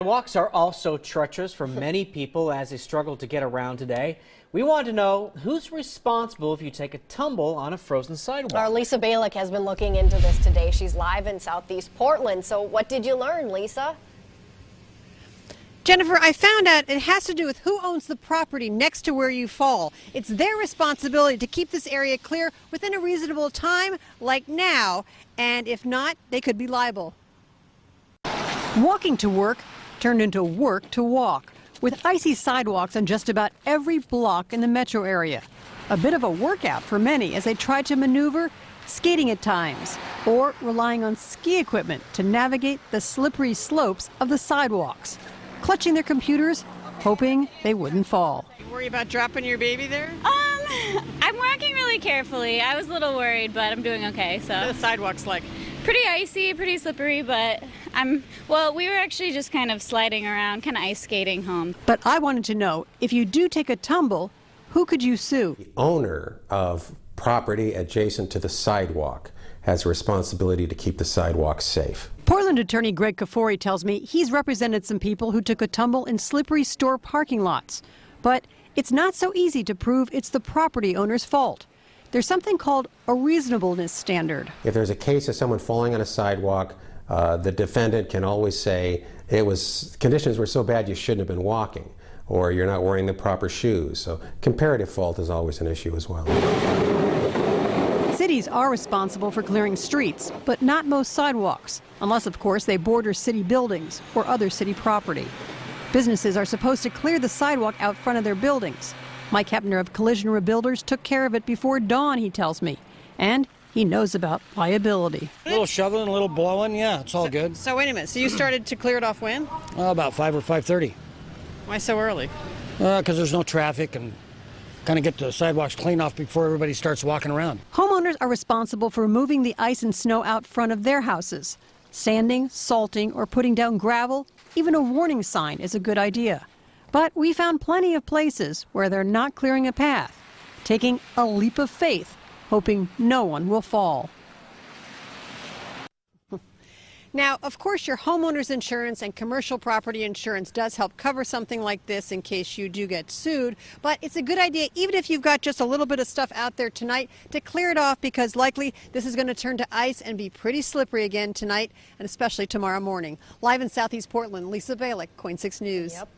Walks are also treacherous for many people as they struggle to get around today. We want to know who's responsible if you take a tumble on a frozen sidewalk. Our Lisa Balick has been looking into this today. She's live in Southeast Portland. So what did you learn, Lisa? Jennifer, I found out it has to do with who owns the property next to where you fall. It's their responsibility to keep this area clear within a reasonable time, like now, and if not, they could be liable. Walking to work turned into work to walk, with icy sidewalks on just about every block in the metro area. A bit of a workout for many as they try to maneuver, skating at times, or relying on ski equipment to navigate the slippery slopes of the sidewalks, clutching their computers, hoping they wouldn't fall. You worry about dropping your baby there? I'm walking really carefully. I was a little worried, but I'm doing okay. So What are the sidewalks like? pretty icy, pretty slippery, but we were actually just kind of sliding around, kind of ice skating home. But I wanted to know, if you do take a tumble, who could you sue? The owner of property adjacent to the sidewalk has a responsibility to keep the sidewalk safe. Portland attorney Greg Kafoury tells me he's represented some people who took a tumble in slippery store parking lots. But it's not so easy to prove it's the property owner's fault. There's something called a reasonableness standard. If there's a case of someone falling on a sidewalk, the defendant can always say conditions were so bad you shouldn't have been walking, or you're not wearing the proper shoes. So comparative fault is always an issue as well. Cities are responsible for clearing streets, but not most sidewalks, unless, of course, they border city buildings or other city property. Businesses are supposed to clear the sidewalk out front of their buildings. Mike Hepner of Collision Rebuilders took care of it before dawn, he tells me, and he knows about liability. A little shoveling, a little blowing, yeah, it's all good. So wait a minute, so you started to clear it off when? About 5 or 5:30. Why so early? Because there's no traffic and kind of get the sidewalks clean off before everybody starts walking around. Homeowners are responsible for removing the ice and snow out front of their houses. Sanding, salting, or putting down gravel, even a warning sign is a good idea. But we found plenty of places where they're not clearing a path, taking a leap of faith, hoping no one will fall. Now, of course, your homeowner's insurance and commercial property insurance does help cover something like this in case you do get sued. But it's a good idea, even if you've got just a little bit of stuff out there tonight, to clear it off, because likely this is going to turn to ice and be pretty slippery again tonight and especially tomorrow morning. Live in Southeast Portland, Lisa Balick, KOIN 6 News. Yep.